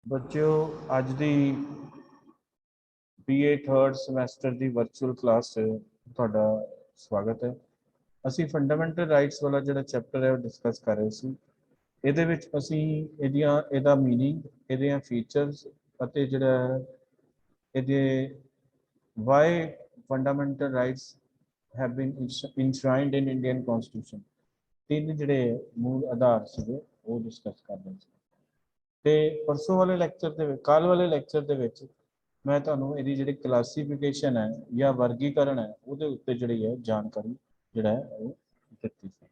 ਬੱਚਿਓ ਅੱਜ ਦੀ BA third semester ਦੀ virtual class 'ਚ ਤੁਹਾਡਾ ਸਵਾਗਤ ਹੈ। ਅਸੀਂ ਫੰਡਾਮੈਂਟਲ ਰਾਈਟਸ ਵਾਲਾ ਜਿਹੜਾ ਚੈਪਟਰ ਹੈ ਉਹ ਡਿਸਕਸ ਕਰ ਰਹੇ ਸੀ। ਇਹਦੇ ਵਿੱਚ ਅਸੀਂ ਇਹਦਾ ਮੀਨਿੰਗ, ਇਹਦੀਆਂ ਫੀਚਰਸ ਅਤੇ ਜਿਹੜਾ ਇਹਦੇ why fundamental rights have been enshrined in Indian constitution, ਤਿੰਨ ਜਿਹੜੇ ਮੂਲ ਆਧਾਰ ਸੀਗੇ ਉਹ ਡਿਸਕਸ ਕਰ ਰਹੇ ਸੀ। ਤੇ ਪਰਸੋਂ ਵਾਲੇ ਲੈਕਚਰ ਦੇ ਵਿੱਚ, ਕੱਲ੍ਹ ਵਾਲੇ ਲੈਕਚਰ ਦੇ ਵਿੱਚ ਮੈਂ ਤੁਹਾਨੂੰ ਇਹਦੀ ਜਿਹੜੀ ਕਲਾਸੀਫਿਕੇਸ਼ਨ ਹੈ ਜਾਂ ਵਰਗੀਕਰਨ ਹੈ ਉਹਦੇ ਉੱਤੇ ਜਿਹੜੀ ਹੈ ਜਾਣਕਾਰੀ ਜਿਹੜਾ ਹੈ ਉਹ ਦਿੱਤੀ ਸੀ।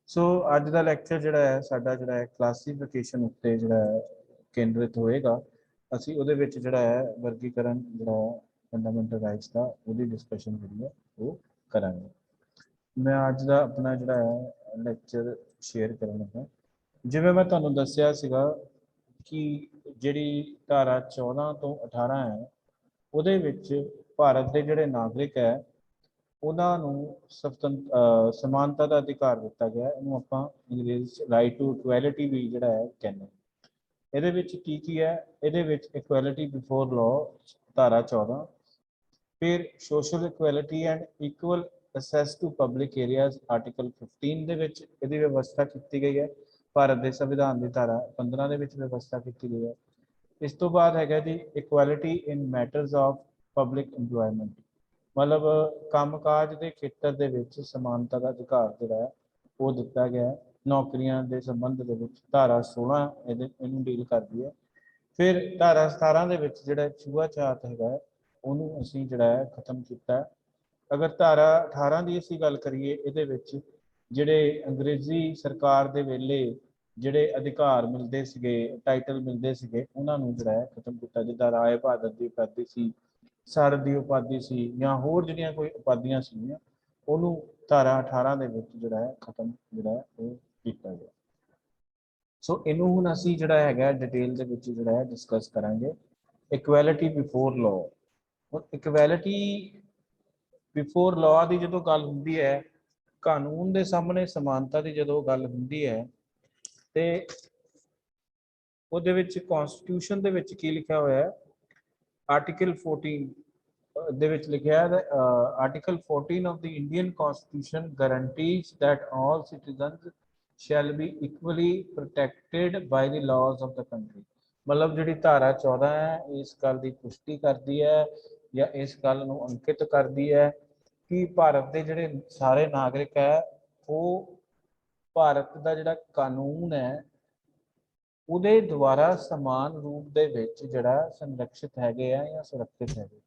ਸੋ ਅੱਜ ਦਾ ਲੈਕਚਰ ਜਿਹੜਾ ਹੈ ਸਾਡਾ ਜਿਹੜਾ ਹੈ ਕਲਾਸੀਫਿਕੇਸ਼ਨ ਉੱਤੇ ਜਿਹੜਾ ਹੈ ਕੇਂਦਰਿਤ ਹੋਏਗਾ। ਅਸੀਂ ਉਹਦੇ ਵਿੱਚ ਜਿਹੜਾ ਹੈ ਵਰਗੀਕਰਨ ਜਿਹੜਾ ਫੰਡਾਮੈਂਟਲ ਰਾਈਟਸ ਦਾ ਉਹਦੀ ਡਿਸਕਸ਼ਨ ਜਿਹੜੀ ਹੈ ਉਹ ਕਰਾਂਗੇ। ਮੈਂ ਅੱਜ ਦਾ ਆਪਣਾ ਜਿਹੜਾ ਹੈ ਲੈਕਚਰ ਸ਼ੇਅਰ ਕਰਨ ਲੱਗਾ। ਜਿਵੇਂ ਮੈਂ ਤੁਹਾਨੂੰ ਦੱਸਿਆ ਸੀਗਾ ਕਿ ਜਿਹੜੀ ਧਾਰਾ 14 ਤੋਂ 18 ਹੈ ਉਹਦੇ ਵਿੱਚ ਭਾਰਤ ਦੇ ਜਿਹੜੇ ਨਾਗਰਿਕ ਹੈ ਉਹਨਾਂ ਨੂੰ ਸਮਾਨਤਾ ਦਾ ਅਧਿਕਾਰ ਦਿੱਤਾ ਗਿਆ। ਇਹਨੂੰ ਆਪਾਂ ਅੰਗਰੇਜ਼ੀ 'ਚ ਰਾਈਟ ਟੂ ਇਕੁਐਲਿਟੀ ਵੀ ਜਿਹੜਾ ਹੈ ਕਹਿੰਦੇ। ਇਹਦੇ ਵਿੱਚ ਕੀ ਹੈ? ਇਹਦੇ ਵਿੱਚ ਇਕੁਐਲਿਟੀ ਬਿਫੋਰ ਲਾਅ ਧਾਰਾ 14, ਫਿਰ social equality and equal access to public areas article 15 ਦੇ ਵਿੱਚ ਇਹਦੀ ਵਿਵਸਥਾ ਕੀਤੀ ਗਈ ਹੈ। ਭਾਰਤ ਦੇ ਸੰਵਿਧਾਨ ਦੀ ਧਾਰਾ 15 ਦੇ ਵਿੱਚ ਵਿਵਸਥਾ ਕੀਤੀ ਗਈ ਹੈ। ਇਸ ਤੋਂ ਬਾਅਦ ਹੈਗਾ ਜੀ equality in matters of public employment, ਮਤਲਬ ਕੰਮਕਾਜ ਦੇ ਖੇਤਰ ਦੇ ਵਿੱਚ ਸਮਾਨਤਾ ਦਾ ਅਧਿਕਾਰ ਜਿਹੜਾ ਹੈ ਉਹ ਦਿੱਤਾ ਗਿਆ। ਨੌਕਰੀਆਂ ਦੇ ਸੰਬੰਧ ਦੇ ਵਿੱਚ ਧਾਰਾ 16 ਇਹਨੂੰ ਡੀਲ ਕਰਦੀ ਹੈ। ਫਿਰ ਧਾਰਾ 17 ਦੇ ਵਿੱਚ ਜਿਹੜਾ ਛੂਆਛਾਤ ਹੈਗਾ ਉਹਨੂੰ ਅਸੀਂ ਜਿਹੜਾ ਹੈ ਖਤਮ ਕੀਤਾ। ਅਗਰ ਧਾਰਾ 18 ਦੀ ਅਸੀਂ ਗੱਲ ਕਰੀਏ, ਇਹਦੇ ਵਿੱਚ ਜਿਹੜੇ ਅੰਗਰੇਜ਼ੀ ਸਰਕਾਰ ਦੇ ਵੇਲੇ ਜਿਹੜੇ ਅਧਿਕਾਰ ਮਿਲਦੇ ਸੀਗੇ, ਟਾਈਟਲ ਮਿਲਦੇ ਸੀਗੇ, ਉਹਨਾਂ ਨੂੰ ਜਿਹੜਾ ਹੈ ਖਤਮ ਕੀਤਾ। ਜਿੱਦਾਂ ਰਾਏ ਬਹਾਦਰ ਦੀ ਉਪਾਧੀ ਸੀ, ਸਰ ਦੀ ਉਪਾਧੀ ਸੀ, ਜਾਂ ਹੋਰ ਜਿਹੜੀਆਂ ਕੋਈ ਉਪਾਧੀਆਂ ਸੀਗੀਆਂ ਉਹਨੂੰ ਧਾਰਾ 18 ਦੇ ਵਿੱਚ ਜਿਹੜਾ ਹੈ ਖਤਮ ਜਿਹੜਾ ਹੈ ਉਹ ਕੀਤਾ ਗਿਆ। ਸੋ ਇਹਨੂੰ ਹੁਣ ਅਸੀਂ ਜਿਹੜਾ ਹੈਗਾ ਡਿਟੇਲ ਦੇ ਵਿੱਚ ਜਿਹੜਾ ਹੈ ਡਿਸਕਸ ਕਰਾਂਗੇ। Equality before law. ਹੁਣ ਇਕੁਐਲਿਟੀ ਬਿਫੋਰ ਲਾਅ ਦੀ ਜਦੋਂ ਗੱਲ ਹੁੰਦੀ ਹੈ, ਕਾਨੂੰਨ ਦੇ ਸਾਹਮਣੇ ਸਮਾਨਤਾ ਦੀ ਜਦੋਂ ਗੱਲ ਹੁੰਦੀ ਹੈ, ਤੇ ਉਹਦੇ ਵਿੱਚ ਕਨਸਟੀਟਿਊਸ਼ਨ ਦੇ ਵਿੱਚ ਕੀ ਲਿਖਿਆ ਹੋਇਆ ਹੈ? ਆਰਟੀਕਲ 14 ਦੇ ਵਿੱਚ ਲਿਖਿਆ ਹੈ article 14 of the Indian constitution guarantees that all citizens shall be equally protected by the laws of the country। ਮਤਲਬ ਜਿਹੜੀ ਧਾਰਾ 14 ਹੈ ਇਸ ਗੱਲ ਦੀ ਪੁਸ਼ਟੀ ਕਰਦੀ ਹੈ ਜਾਂ ਇਸ ਗੱਲ ਨੂੰ ਅੰਕਿਤ ਕਰਦੀ ਹੈ ਕਿ ਭਾਰਤ ਦੇ ਜਿਹੜੇ ਸਾਰੇ ਨਾਗਰਿਕ ਹੈ ਉਹ ਭਾਰਤ ਦਾ ਜਿਹੜਾ ਕਾਨੂੰਨ ਹੈ ਉਹਦੇ ਦੁਆਰਾ ਸਮਾਨ ਰੂਪ ਦੇ ਵਿੱਚ ਜਿਹੜਾ ਸੰਰਕਸ਼ਿਤ ਹੈਗੇ ਆ ਜਾਂ ਸੁਰੱਖਿਅਤ ਹੈਗੇ।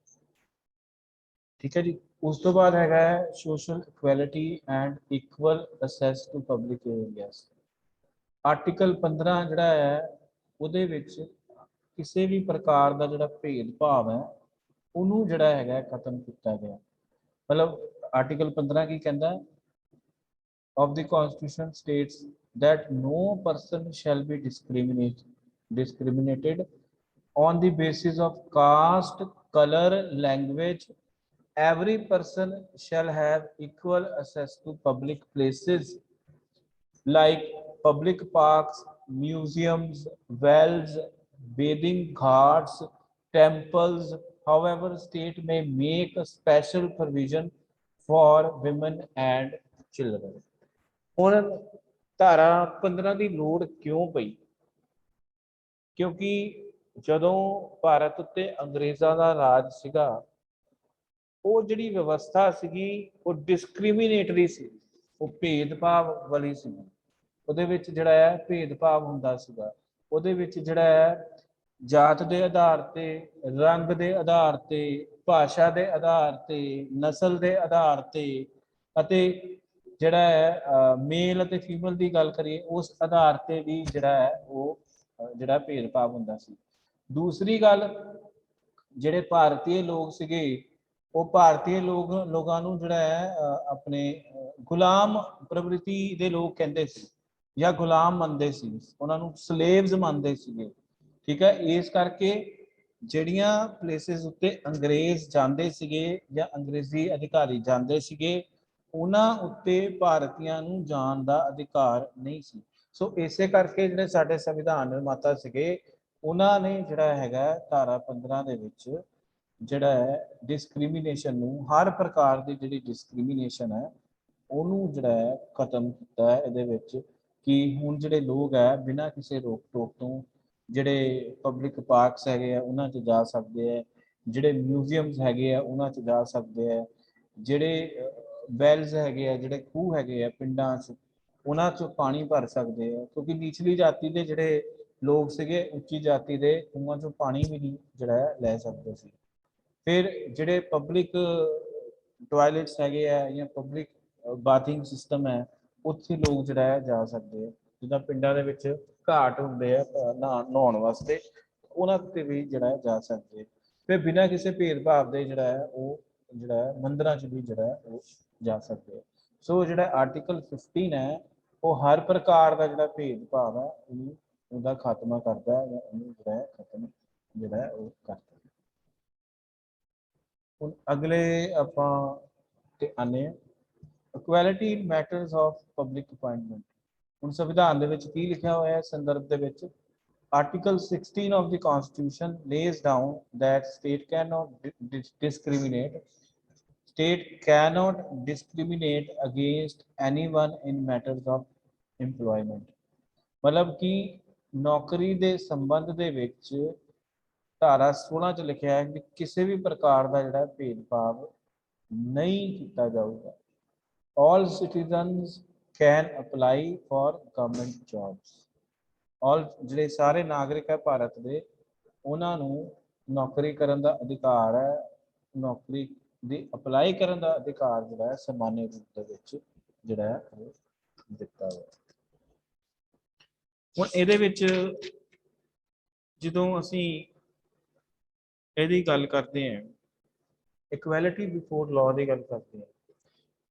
ਠੀਕ ਹੈ ਜੀ। ਉਸ ਤੋਂ ਬਾਅਦ ਹੈਗਾ ਹੈ social equality and equal access to public areas. Article 15 ਜਿਹੜਾ ਹੈ ਉਹਦੇ ਵਿੱਚ ਕਿਸੇ ਵੀ ਪ੍ਰਕਾਰ ਦਾ ਜਿਹੜਾ ਭੇਦਭਾਵ ਹੈ ਉਹਨੂੰ ਜਿਹੜਾ ਹੈਗਾ ਖਤਮ ਕੀਤਾ ਗਿਆ। ਮਤਲਬ ਆਰਟੀਕਲ 15 ਕੀ ਕਹਿੰਦਾ ਹੈ? of the constitution states that no person shall be discriminated on the basis of caste, color, language. Every person shall have equal access to public places like public parks, museums, wells, bathing ghats, temples. However, state may make a special provision for women and children। ਹੁਣ ਧਾਰਾ 15 ਦੀ ਲੋੜ ਕਿਉਂ ਪਈ? ਕਿਉਂਕਿ ਜਦੋਂ ਭਾਰਤ ਉੱਤੇ ਅੰਗਰੇਜ਼ਾਂ ਦਾ ਰਾਜ ਸੀਗਾ, ਉਹ ਜਿਹੜੀ ਵਿਵਸਥਾ ਸੀਗੀ ਉਹ ਡਿਸਕ੍ਰਿਮੀਨੇਟਰੀ ਸੀ, ਉਹ ਭੇਦਭਾਵ ਵਾਲੀ ਸੀ। ਉਹਦੇ ਵਿੱਚ ਜਿਹੜਾ ਹੈ ਭੇਦਭਾਵ ਹੁੰਦਾ ਸੀਗਾ। ਉਹਦੇ ਵਿੱਚ ਜਿਹੜਾ ਹੈ ਜਾਤ ਦੇ ਆਧਾਰ ਤੇ, ਰੰਗ ਦੇ ਆਧਾਰ ਤੇ, ਭਾਸ਼ਾ ਦੇ ਆਧਾਰ ਤੇ, ਨਸਲ ਦੇ ਆਧਾਰ ਤੇ, ਅਤੇ ਜਿਹੜਾ ਹੈ ਮੇਲ ਅਤੇ ਫੀਮੇਲ ਦੀ ਗੱਲ ਕਰੀਏ ਉਸ ਆਧਾਰ ਤੇ ਵੀ ਜਿਹੜਾ ਹੈ ਉਹ ਜਿਹੜਾ ਭੇਦਭਾਵ ਹੁੰਦਾ ਸੀ। ਦੂਸਰੀ ਗੱਲ, ਜਿਹੜੇ ਭਾਰਤੀ ਲੋਕ ਸੀਗੇ ਉਹ ਭਾਰਤੀ ਲੋਕਾਂ ਨੂੰ ਜਿਹੜਾ ਹੈ ਆਪਣੇ ਗੁਲਾਮ ਪ੍ਰਵਿਰਤੀ ਦੇ ਲੋਕ ਕਹਿੰਦੇ ਸੀ ਜਾਂ ਗੁਲਾਮ ਮੰਨਦੇ ਸੀ, ਉਹਨਾਂ ਨੂੰ ਸਲੇਵਸ ਮੰਨਦੇ ਸੀਗੇ। ਠੀਕ ਹੈ। ਇਸ ਕਰਕੇ ਜਿਹੜੀਆਂ ਪਲੇਸਿਸ ਉੱਤੇ ਅੰਗਰੇਜ਼ ਜਾਂਦੇ ਸੀਗੇ ਜਾਂ ਅੰਗਰੇਜ਼ੀ ਅਧਿਕਾਰੀ ਜਾਂਦੇ ਸੀਗੇ ਉਹਨਾਂ ਉੱਤੇ ਭਾਰਤੀਆਂ ਨੂੰ ਜਾਣ ਦਾ ਅਧਿਕਾਰ ਨਹੀਂ ਸੀ। ਸੋ ਇਸੇ ਕਰਕੇ ਜਿਹੜੇ ਸਾਡੇ ਸੰਵਿਧਾਨ ਨਿਰਮਾਤਾ ਸੀਗੇ ਉਹਨਾਂ ਨੇ ਜਿਹੜਾ ਹੈਗਾ ਧਾਰਾ 15 ਦੇ ਵਿੱਚ ਜਿਹੜਾ ਹੈ ਡਿਸਕ੍ਰਿਮੀਨੇਸ਼ਨ ਨੂੰ, ਹਰ ਪ੍ਰਕਾਰ ਦੀ ਜਿਹੜੀ ਡਿਸਕ੍ਰਿਮੀਨੇਸ਼ਨ ਹੈ ਉਹਨੂੰ ਜਿਹੜਾ ਹੈ ਖਤਮ ਕੀਤਾ ਹੈ ਇਹਦੇ ਵਿੱਚ। ਕਿ ਹੁਣ ਜਿਹੜੇ ਲੋਕ ਹੈ ਬਿਨਾਂ ਕਿਸੇ ਰੋਕ ਟੋਕ ਤੋਂ ਜਿਹੜੇ ਪਬਲਿਕ ਪਾਰਕਸ ਹੈਗੇ ਆ ਉਹਨਾਂ 'ਚ ਜਾ ਸਕਦੇ ਹੈ, ਜਿਹੜੇ ਮਿਊਜ਼ੀਅਮਸ ਹੈਗੇ ਆ ਉਹਨਾਂ 'ਚ ਜਾ ਸਕਦੇ ਹੈ, ਜਿਹੜੇ ਵੈਲਸ ਹੈਗੇ ਆ, ਜਿਹੜੇ ਖੂਹ ਹੈਗੇ ਆ ਪਿੰਡਾਂ 'ਚ ਉਹਨਾਂ 'ਚੋਂ ਪਾਣੀ ਭਰ ਸਕਦੇ ਆ। ਕਿਉਂਕਿ ਨਿਚਲੀ ਜਾਤੀ ਦੇ ਜਿਹੜੇ ਲੋਕ ਸੀਗੇ ਉੱਚੀ ਜਾਤੀ ਦੇ ਖੂਹਾਂ 'ਚੋਂ ਪਾਣੀ ਵੀ ਨਹੀਂ ਜਿਹੜਾ ਹੈ ਲੈ ਸਕਦੇ ਸੀ। ਫਿਰ ਜਿਹੜੇ ਪਬਲਿਕ ਟਾਇਲਟਸ ਹੈਗੇ ਆ ਜਾਂ ਪਬਲਿਕ ਬਾਥਿੰਗ ਸਿਸਟਮ ਹੈ ਉੱਥੇ ਲੋਕ ਜਿਹੜਾ ਹੈ ਜਾ ਸਕਦੇ ਆ। ਜਿੱਦਾਂ ਪਿੰਡਾਂ ਦੇ ਵਿੱਚ ਘਾਟ ਹੁੰਦੇ ਆ ਨਹਾਉਣ ਵਾਸਤੇ, ਉਹਨਾਂ ਤੇ ਵੀ ਜਿਹੜਾ ਜਾ ਸਕਦੇ। ਫਿਰ ਬਿਨਾਂ ਕਿਸੇ ਭੇਦਭਾਵ ਦੇ ਜਿਹੜਾ ਹੈ ਉਹ ਜਿਹੜਾ ਮੰਦਿਰਾਂ 'ਚ ਵੀ ਜਿਹੜਾ ਹੈ ਉਹ ਜਾ ਸਕਦੇ। ਸੋ ਜਿਹੜਾ ਆਰਟੀਕਲ 15 ਹੈ ਉਹ ਹਰ ਪ੍ਰਕਾਰ ਦਾ ਜਿਹੜਾ ਭੇਦਭਾਵ ਹੈ ਉਹਨੂੰ ਉਹਦਾ ਖਾਤਮਾ ਕਰਦਾ ਹੈ ਜਾਂ ਉਹਨੂੰ ਜਿਹੜਾ ਹੈ ਖਤਮ ਜਿਹੜਾ ਉਹ ਕਰਦਾ। ਹੁਣ ਅਗਲੇ ਆਪਾਂ ਤੇ ਆਨੇ equality in matters of public appointment. ਹੁਣ ਸੰਵਿਧਾਨ ਦੇ ਵਿੱਚ ਕੀ ਲਿਖਿਆ ਹੋਇਆ ਹੈ ਸੰਦਰਭ ਦੇ ਵਿੱਚ? Article 16 of the Constitution lays down that state cannot discriminate against anyone in matters of employment। मतलब कि नौकरी ਦੇ ਸੰਬੰਧ ਦੇ ਵਿੱਚ ਧਾਰਾ 16 ਚ ਲਿਖਿਆ ਹੈ ਕਿ ਕਿਸੇ ਵੀ ਪ੍ਰਕਾਰ ਦਾ ਜਿਹੜਾ ਭੇਦਭਾਵ ਨਹੀਂ ਕੀਤਾ ਜਾਊਗਾ। All citizens can apply for government jobs। ਔਰ ਜਿਹੜੇ ਸਾਰੇ ਨਾਗਰਿਕ ਹੈ ਭਾਰਤ ਦੇ ਉਹਨਾਂ ਨੂੰ ਨੌਕਰੀ ਕਰਨ ਦਾ ਅਧਿਕਾਰ ਹੈ, ਨੌਕਰੀ ਦੀ ਅਪਲਾਈ ਕਰਨ ਦਾ ਅਧਿਕਾਰ ਜਿਹੜਾ ਹੈ ਸਮਾਨਯ ਰੂਪ ਦੇ ਵਿੱਚ ਜਿਹੜਾ ਹੈ ਉਹ ਦਿੱਤਾ ਹੋਇਆ। ਹੁਣ ਇਹਦੇ ਵਿੱਚ ਜਦੋਂ ਅਸੀਂ ਇਹਦੀ ਗੱਲ ਕਰਦੇ ਹਾਂ ਇਕੁਐਲਿਟੀ ਬਿਫੋਰ ਲਾਅ ਦੀ ਗੱਲ ਕਰਦੇ ਹਾਂ,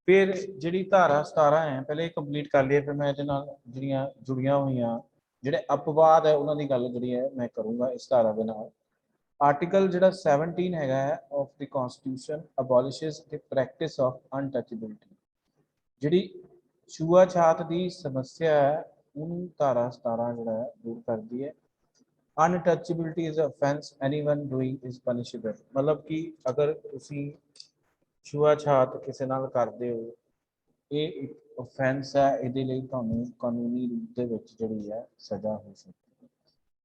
ਫਿਰ ਜਿਹੜੀ ਧਾਰਾ 17 ਹੈ ਪਹਿਲੇ ਕੰਪਲੀਟ ਕਰ ਲਈਏ, ਫਿਰ ਮੈਂ ਇਹਦੇ ਨਾਲ ਜਿਹੜੀਆਂ ਜੁੜੀਆਂ ਹੋਈਆਂ ਜਿਹੜੇ ਅਪਵਾਦ ਹੈ ਉਹਨਾਂ ਦੀ ਗੱਲ ਜਿਹੜੀ ਹੈ ਮੈਂ ਕਰੂੰਗਾ ਇਸ ਧਾਰਾ ਦੇ ਨਾਲ। ਆਰਟੀਕਲ ਜਿਹੜਾ 17 ਹੈਗਾ ਹੈ of the constitution ਅਬੋਲਿਸ਼ਸ the practice of ਅਨਟਚੇਬਿਲਿਟੀ। ਜਿਹੜੀ ਛੂਆ-ਛਾਤ ਦੀ ਸਮੱਸਿਆ ਹੈ ਉਹਨੂੰ ਧਾਰਾ 17 ਜਿਹੜਾ ਹੈ ਦੂਰ ਕਰਦੀ ਹੈ। Untouchability is offence anyone doing is punishable. ਮਤਲਬ ਕਿ ਅਗਰ ਤੁਸੀਂ ਛੂਆ-ਛਾਤ ਕਿਸੇ ਨਾਲ ਕਰਦੇ ਹੋ ਇਹ ਇੱਕ offense ਹੈ, ਇਹਦੇ ਲਈ ਤੁਹਾਨੂੰ ਕਾਨੂੰਨੀ ਰੂਪ ਦੇ ਵਿੱਚ ਜਿਹੜੀ ਹੈ ਸਜ਼ਾ ਹੋ ਸਕਦੀ ਹੈ।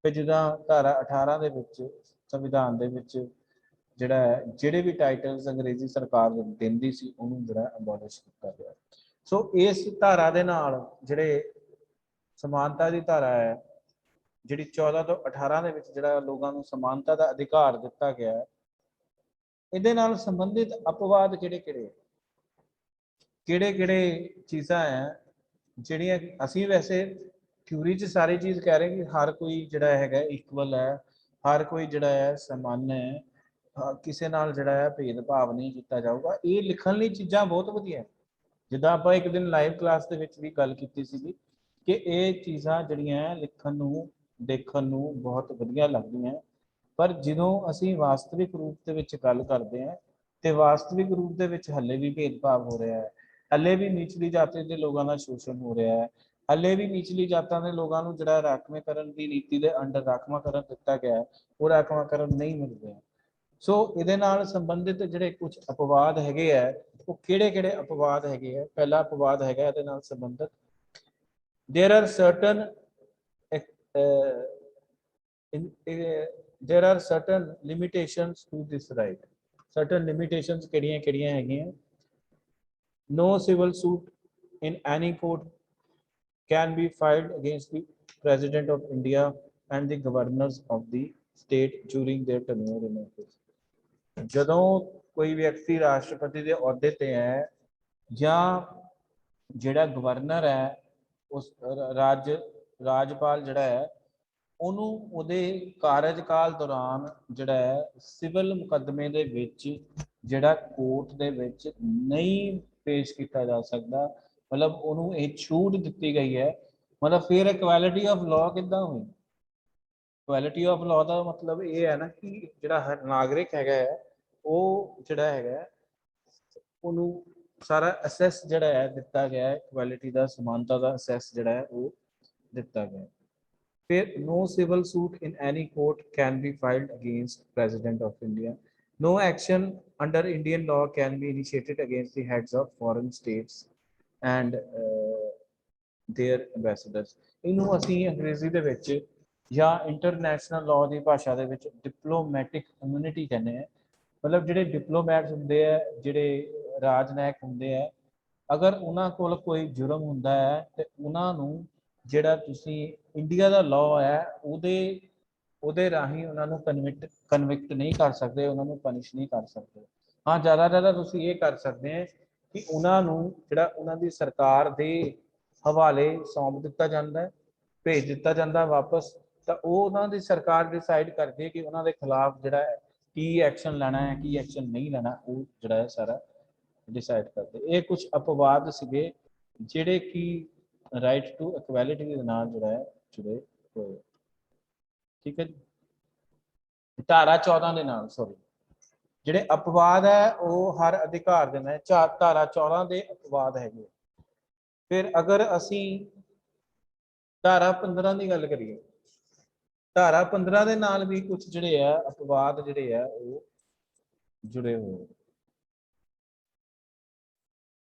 ਫਿਰ ਜਿੱਦਾਂ ਧਾਰਾ 18 ਦੇ ਵਿੱਚ ਸੰਵਿਧਾਨ ਦੇ ਵਿੱਚ ਜਿਹੜਾ ਹੈ ਜਿਹੜੇ ਵੀ ਟਾਈਟਲਸ ਅੰਗਰੇਜ਼ੀ ਸਰਕਾਰ ਦਿੰਦੀ ਸੀ ਉਹਨੂੰ ਜਿਹੜਾ ਅਬੋਲਿਸ਼ ਕੀਤਾ ਗਿਆ। ਸੋ ਇਸ ਧਾਰਾ ਦੇ ਨਾਲ ਜਿਹੜੇ ਸਮਾਨਤਾ ਦੀ ਧਾਰਾ ਹੈ ਜਿਹੜੀ 14 ਤੋਂ 18 ਦੇ ਵਿੱਚ ਜਿਹੜਾ ਲੋਕਾਂ ਨੂੰ ਸਮਾਨਤਾ ਦਾ ਅਧਿਕਾਰ ਦਿੱਤਾ ਗਿਆ ਹੈ, ਇਹਦੇ ਨਾਲ ਸੰਬੰਧਿਤ ਅਪਵਾਦ ਕਿਹੜੇ ਚੀਜ਼ਾਂ ਹੈ ਜਿਹੜੀਆਂ ਅਸੀਂ ਵੈਸੇ ਥਿਊਰੀ 'ਚ ਸਾਰੀ ਚੀਜ਼ ਕਹਿ ਰਹੇ ਕਿ ਹਰ ਕੋਈ ਜਿਹੜਾ ਹੈਗਾ ਇਕੁਅਲ ਹੈ, ਹਰ ਕੋਈ ਜਿਹੜਾ ਹੈ ਸਮਾਨ ਹੈ, ਕਿਸੇ ਨਾਲ ਜਿਹੜਾ ਹੈ ਭੇਦਭਾਵ ਨਹੀਂ ਕੀਤਾ ਜਾਊਗਾ। ਇਹ ਲਿਖਣ ਲਈ ਚੀਜ਼ਾਂ ਬਹੁਤ ਵਧੀਆ, ਜਿੱਦਾਂ ਆਪਾਂ ਇੱਕ ਦਿਨ ਲਾਈਵ ਕਲਾਸ ਦੇ ਵਿੱਚ ਵੀ ਗੱਲ ਕੀਤੀ ਸੀਗੀ ਕਿ ਇਹ ਚੀਜ਼ਾਂ ਜਿਹੜੀਆਂ ਲਿਖਣ ਨੂੰ ਦੇਖਣ ਨੂੰ ਬਹੁਤ ਵਧੀਆ ਲੱਗਦੀਆਂ, ਪਰ ਜਦੋਂ ਅਸੀਂ ਵਾਸਤਵਿਕ ਰੂਪ ਦੇ ਵਿੱਚ ਗੱਲ ਕਰਦੇ ਹਾਂ ਤੇ ਵਾਸਤਵਿਕ ਰੂਪ ਦੇ ਵਿੱਚ ਹੱਲੇ ਵੀ ਭੇਦਭਾਵ ਹੋ ਰਿਹਾ ਹੈ, ਹੱਲੇ ਵੀ ਨਿਚਲੀ ਜਾਤੀ ਦੇ ਲੋਕਾਂ ਦਾ ਸ਼ੋਸ਼ਣ ਹੋ ਰਿਹਾ ਹੈ, ਹੱਲੇ ਵੀ ਨਿਚਲੀ ਜਾਤਾਂ ਦੇ ਲੋਕਾਂ ਨੂੰ ਜਿਹੜਾ ਰਾਖਵੇਂਕਰਨ ਦੀ ਨੀਤੀ ਦੇ ਅੰਡਰ ਰਾਖਵਾਂਕਰਨ ਦਿੱਤਾ ਗਿਆ ਉਹ ਰਾਖਵਾਂਕਰਨ ਨਹੀਂ ਮਿਲ ਰਿਹਾ। ਸੋ ਇਹਦੇ ਨਾਲ ਸੰਬੰਧਿਤ ਜਿਹੜੇ ਕੁਝ ਅਪਵਾਦ ਹੈਗੇ ਆ ਉਹ ਕਿਹੜੇ ਅਪਵਾਦ ਹੈਗੇ ਆ? ਪਹਿਲਾ ਅਪਵਾਦ ਹੈਗਾ ਇਹਦੇ ਨਾਲ ਸੰਬੰਧਿਤ there are certain limitations to this right। certain limitations ਕਿਹੜੀਆਂ ਹੈਗੀਆਂ? no civil suit in any court can be filed against the President of India and the governors of the state during their tenure in office। ਜਦੋਂ ਕੋਈ ਵਿਅਕਤੀ ਰਾਸ਼ਟਰਪਤੀ ਦੇ ਅਹੁਦੇ ਤੇ ਹੈ ਜਾਂ ਜਿਹੜਾ ਗਵਰਨਰ ਹੈ ਉਸ ਰਾਜਪਾਲ ਜਿਹੜਾ ਹੈ ਉਹਨੂੰ ਉਹਦੇ ਕਾਰਜਕਾਲ ਦੌਰਾਨ ਜਿਹੜਾ ਹੈ ਸਿਵਲ ਮੁਕੱਦਮੇ ਦੇ ਵਿੱਚ ਜਿਹੜਾ ਕੋਰਟ ਦੇ ਵਿੱਚ ਨਹੀਂ ਪੇਸ਼ ਕੀਤਾ ਜਾ ਸਕਦਾ, ਮਤਲਬ ਉਹਨੂੰ ਇਹ ਛੂਟ ਦਿੱਤੀ ਗਈ ਹੈ। ਮਤਲਬ ਫਿਰ ਇਕੁਐਲਿਟੀ ਆਫ ਲਾਅ ਕਿੱਦਾਂ ਹੋਈ? ਇਕੁਐਲਿਟੀ ਆਫ ਲਾਅ ਦਾ ਮਤਲਬ ਇਹ ਹੈ ਨਾ ਕਿ ਜਿਹੜਾ ਹਰ ਨਾਗਰਿਕ ਹੈਗਾ ਹੈ ਉਹ ਜਿਹੜਾ ਹੈਗਾ ਉਹਨੂੰ ਸਾਰਾ ਅਸੈਸ ਜਿਹੜਾ ਹੈ ਦਿੱਤਾ ਗਿਆ ਹੈ, ਇਕੁਐਲਿਟੀ ਦਾ ਸਮਾਨਤਾ ਦਾ ਅਸੈਸ ਜਿਹੜਾ ਹੈ ਉਹ ਦਿੱਤਾ ਗਿਆ। फिर no civil suit in any court can be filed against president of India. No action under Indian law can be initiated against the heads of foreign states and their ambassadors. ਇਹਨੂੰ ਅਸੀਂ ਅੰਗਰੇਜ਼ੀ ਦੇ ਵਿੱਚ ਜਾਂ ਇੰਟਰਨੈਸ਼ਨਲ ਲਾਅ ਦੀ ਭਾਸ਼ਾ ਦੇ ਵਿੱਚ diplomatic immunity ਕਹਿੰਦੇ ਆ। ਮਤਲਬ ਜਿਹੜੇ ਡਿਪਲੋਮੈਟਸ ਹੁੰਦੇ ਆ, ਜਿਹੜੇ ਰਾਜਨਾਇਕ ਹੁੰਦੇ ਆ, ਅਗਰ ਉਹਨਾਂ ਕੋਲ ਕੋਈ ਜੁਰਮ ਹੁੰਦਾ ਹੈ ਤੇ ਉਹਨਾਂ ਨੂੰ ਜਿਹੜਾ ਤੁਸੀਂ ਇੰਡੀਆ ਦਾ ਲਾਅ ਹੈ ਉਹਦੇ ਰਾਹੀਂ ਉਹਨਾਂ ਨੂੰ ਕਨਵਿਕਟ ਨਹੀਂ ਕਰ ਸਕਦੇ, ਉਹਨਾਂ ਨੂੰ ਪਨਿਸ਼ ਨਹੀਂ ਕਰ ਸਕਦੇ। ਹਾਂ, ਜ਼ਿਆਦਾ ਤੁਸੀਂ ਇਹ ਕਰ ਸਕਦੇ ਹੈ ਕਿ ਉਹਨਾਂ ਨੂੰ ਜਿਹੜਾ ਉਹਨਾਂ ਦੀ ਸਰਕਾਰ ਦੇ ਹਵਾਲੇ ਸੌਂਪ ਦਿੱਤਾ ਜਾਂਦਾ ਹੈ, ਭੇਜ ਦਿੱਤਾ ਜਾਂਦਾ ਵਾਪਸ। ਤਾਂ ਉਹ ਉਹਨਾਂ ਦੀ ਸਰਕਾਰ ਡਿਸਾਈਡ ਕਰਦੀ ਹੈ ਕਿ ਉਹਨਾਂ ਦੇ ਖਿਲਾਫ ਜਿਹੜਾ ਹੈ ਕੀ ਐਕਸ਼ਨ ਲੈਣਾ ਹੈ, ਕੀ ਐਕਸ਼ਨ ਨਹੀਂ ਲੈਣਾ, ਉਹ ਜਿਹੜਾ ਹੈ ਸਾਰਾ ਡਿਸਾਈਡ ਕਰਦੇ। ਇਹ ਕੁਝ ਅਪਵਾਦ ਸੀਗੇ ਜਿਹੜੇ ਕਿ ਰਾਈਟ ਟੂ ਇਕੁਐਲਿਟੀ ਦੇ ਨਾਲ ਜਿਹੜਾ ਹੈ ਜੁੜੇ ਹੋਏ। ਠੀਕ ਹੈ ਜੀ। ਧਾਰਾ 14 ਦੇ ਨਾਲ, ਸੌਰੀ, ਜਿਹੜੇ ਅਪਵਾਦ ਹੈ ਉਹ ਹਰ ਅਧਿਕਾਰ ਦੇ ਨਾਲ ਧਾਰਾ 14 ਦੇ ਅਪਵਾਦ ਹੈਗੇ। ਫਿਰ ਅਗਰ ਅਸੀਂ ਧਾਰਾ 15 ਦੀ ਗੱਲ ਕਰੀਏ, ਧਾਰਾ 15 ਦੇ ਨਾਲ ਵੀ ਕੁਝ ਜਿਹੜੇ ਆ ਅਪਵਾਦ ਜਿਹੜੇ ਆ ਉਹ ਜੁੜੇ ਹੋਏ।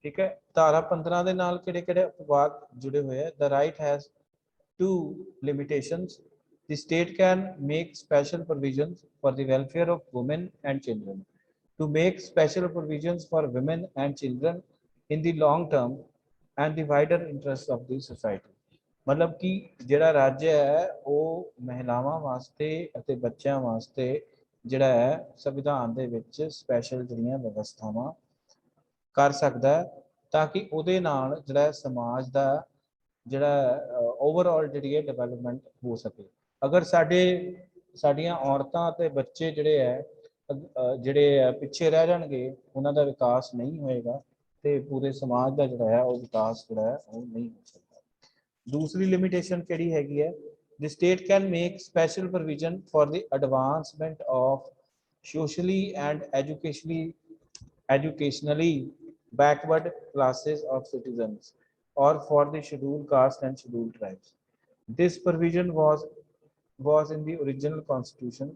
ਠੀਕ ਹੈ, ਧਾਰਾ 15 ਦੇ ਨਾਲ ਕਿਹੜੇ ਕਿਹੜੇ ਅਪਵਾਦ ਜੁੜੇ ਹੋਏ ਆ? The right has two limitations. The state can make special provisions for the welfare of women and children. To make special provisions for women and children in the long term and the wider interests of the society. ਮਤਲਬ ਕਿ ਜਿਹੜਾ ਰਾਜ ਹੈ ਉਹ ਮਹਿਲਾਵਾਂ ਵਾਸਤੇ ਅਤੇ ਬੱਚਿਆਂ ਵਾਸਤੇ ਜਿਹੜਾ ਹੈ ਸੰਵਿਧਾਨ ਦੇ ਵਿੱਚ ਸਪੈਸ਼ਲ ਜਿਹੜੀਆਂ ਵਿਵਸਥਾਵਾਂ ਕਰ ਸਕਦਾ ਹੈ ਤਾਂ ਕਿ ਉਹਦੇ ਨਾਲ ਜਿਹੜਾ ਸਮਾਜ ਦਾ ਜਿਹੜਾ ਓਵਰਆਲ ਜਿਹੜੀ ਹੈ ਡਿਵੈਲਪਮੈਂਟ ਹੋ ਸਕੇ। ਅਗਰ ਸਾਡੀਆਂ ਔਰਤਾਂ ਅਤੇ ਬੱਚੇ ਜਿਹੜੇ ਹੈ ਜਿਹੜੇ ਪਿੱਛੇ ਰਹਿ ਜਾਣਗੇ, ਉਹਨਾਂ ਦਾ ਵਿਕਾਸ ਨਹੀਂ ਹੋਏਗਾ ਤੇ ਪੂਰੇ ਸਮਾਜ ਦਾ ਜਿਹੜਾ ਹੈ ਉਹ ਵਿਕਾਸ ਜਿਹੜਾ ਹੈ ਉਹ ਨਹੀਂ ਹੋ ਸਕਦਾ। ਦੂਸਰੀ ਲਿਮਿਟੇਸ਼ਨ ਕਿਹੜੀ ਹੈਗੀ ਹੈ? The state can make special provision for the advancement of socially and educationally backward classes of citizens or for the scheduled caste and scheduled tribes. This provision was in the original constitution,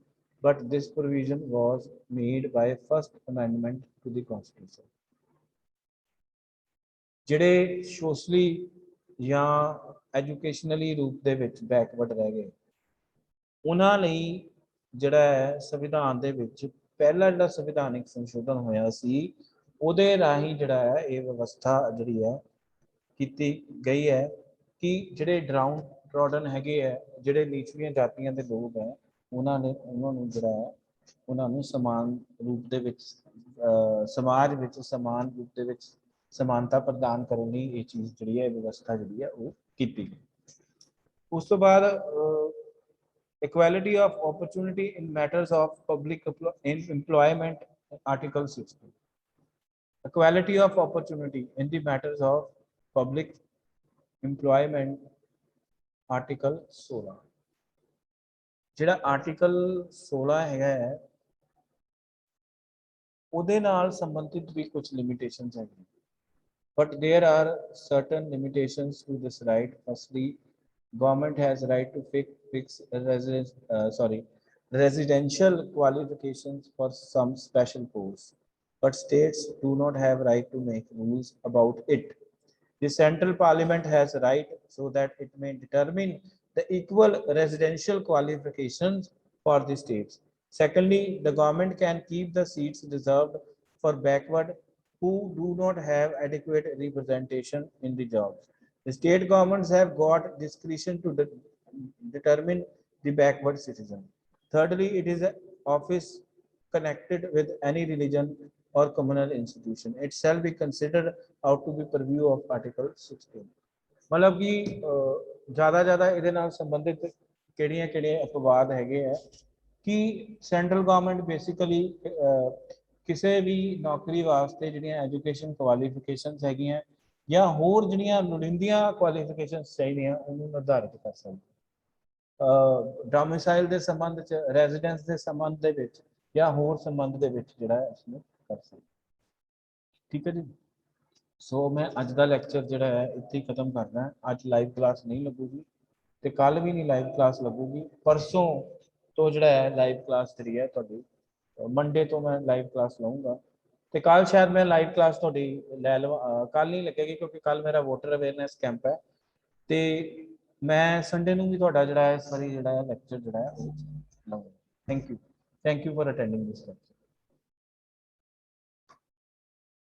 but this provision was made by First Amendment to the Constitution. ਜਿਹੜੇ socially ਜਾਂ ਐਜੂਕੇਸ਼ਨਲੀ ਰੂਪ ਦੇ ਵਿੱਚ backward ਰਹਿ ਗਏ, ਉਹਨਾਂ ਲਈ ਜਿਹੜਾ ਹੈ ਸੰਵਿਧਾਨ ਦੇ ਵਿੱਚ ਪਹਿਲਾ ਜਿਹੜਾ ਸੰਵਿਧਾਨਿਕ ਸੰਸ਼ੋਧਨ ਹੋਇਆ ਸੀ ਉਹਦੇ ਰਾਹੀਂ ਜਿਹੜਾ ਹੈ ਇਹ ਵਿਵਸਥਾ ਜਿਹੜੀ ਹੈ ਕੀਤੀ ਗਈ ਹੈ ਕਿ ਜਿਹੜੇ ਡਾਊਨ ਟ੍ਰੋਡਨ ਹੈਗੇ ਹੈ, ਜਿਹੜੇ ਨੀਚਲੀਆਂ ਜਾਤੀਆਂ ਦੇ ਲੋਕ ਹੈ, ਉਹਨਾਂ ਨੂੰ ਜਿਹੜਾ ਹੈ ਉਹਨਾਂ ਨੂੰ ਸਮਾਨ ਰੂਪ ਦੇ ਵਿੱਚ ਸਮਾਜ ਵਿੱਚ ਸਮਾਨ ਰੂਪ ਦੇ ਵਿੱਚ ਸਮਾਨਤਾ ਪ੍ਰਦਾਨ ਕਰਨ ਲਈ ਇਹ ਚੀਜ਼ ਜਿਹੜੀ ਹੈ ਵਿਵਸਥਾ ਜਿਹੜੀ ਹੈ ਉਹ ਕੀਤੀ ਗਈ। ਉਸ ਤੋਂ ਬਾਅਦ equality of opportunity in matters of public employment, Article 60. Equality of opportunity in the matters of public employment, Article 16. ਜਿਹੜਾ Article 16 ਹੈਗਾ ਹੈ ਉਹਦੇ ਨਾਲ ਸੰਬੰਧਿਤ ਵੀ ਕੁਝ ਲਿਮਿਟੇਸ਼ਨਸ ਹੈਗੀਆਂ, but there are certain limitations to this right. Firstly, government has right to fix residential qualifications for some special posts, but states do not have right to make rules about it. The central parliament has right so that it may determine the equal residential qualifications for the states. Secondly, the government can keep the seats reserved for backward who do not have adequate representation in the jobs. The state governments have got discretion to determine the backward citizen. Thirdly, it is an office connected with any religion or communal institution. It shall be considered out to be purview of Article 16. मतलब कि ज़्यादा ਇਹਦੇ ਨਾਲ ਸੰਬੰਧਿਤ ਕਿਹੜੀਆਂ ਅਪਵਾਦ ਹੈਗੇ ਆ ਕਿ ਸੈਂਟਰਲ ਗਵਰਨਮੈਂਟ ਬੇਸਿਕਲੀ ਕਿਸੇ ਵੀ ਨੌਕਰੀ ਵਾਸਤੇ ਜਿਹੜੀਆਂ ਐਜੂਕੇਸ਼ਨ ਕੁਆਲੀਫਿਕੇਸ਼ਨਸ ਹੈਗੀਆਂ ਜਾਂ ਹੋਰ ਜਿਹੜੀਆਂ ਲੋੜੀਂਦੀਆਂ ਕੁਆਲੀਫਿਕੇਸ਼ਨਸ ਚਾਹੀਦੀਆਂ ਉਹਨੂੰ ਨਿਰਧਾਰਿਤ ਕਰ ਸਕਦੀ। ਡੋਮਿਸਾਈਲ ਦੇ ਸੰਬੰਧ 'ਚ, ਰੈਜ਼ੀਡੈਂਸ ਦੇ ਸੰਬੰਧ ਦੇ ਵਿੱਚ ਜਾਂ ਹੋਰ ਸੰਬੰਧ ਦੇ ਵਿੱਚ ਜਿਹੜਾ ਇਸਨੂੰ ਕਰ ਸਕਦੀ। ਠੀਕ ਹੈ ਜੀ। ਸੋ ਮੈਂ ਅੱਜ ਦਾ ਲੈਕਚਰ ਜਿਹੜਾ ਹੈ ਇੱਥੇ ਹੀ ਖਤਮ ਕਰਨਾ। ਅੱਜ ਲਾਈਵ ਕਲਾਸ ਨਹੀਂ ਲੱਗੂਗੀ, ਤੇ ਕੱਲ ਵੀ ਨਹੀਂ ਲਾਈਵ ਕਲਾਸ ਲੱਗੂਗੀ। परसों तो ਜਿਹੜਾ ਹੈ ਲਾਈਵ ਕਲਾਸ ਜਿਹੜੀ ਹੈ ਤੁਹਾਡੀ ਮੰਡੇ ਤੋਂ ਮੈਂ ਲਾਈਵ ਕਲਾਸ ਲਵਾਂਗਾ। ਤੇ ਕੱਲ ਸ਼ਾਇਦ ਮੈਂ ਲਾਈਵ ਕਲਾਸ ਤੁਹਾਡੀ ਲੈ ਲਵਾਂ, ਕੱਲ ਨਹੀਂ ਲੱਗੇਗੀ ਕਿਉਂਕਿ ਕੱਲ ਮੇਰਾ ਵੋਟਰ ਅਵੇਅਰਨੈਸ ਕੈਂਪ ਹੈ। ਤੇ ਮੈਂ ਸੰਡੇ ਨੂੰ ਵੀ ਤੁਹਾਡਾ ਜਿਹੜਾ ਹੈ ਇਸ ਵਾਰੀ ਜਿਹੜਾ ਹੈ ਲੈਕਚਰ ਜਿਹੜਾ ਹੈ ਉਹ ਲਵਾਂਗਾ। Thank you for attending this.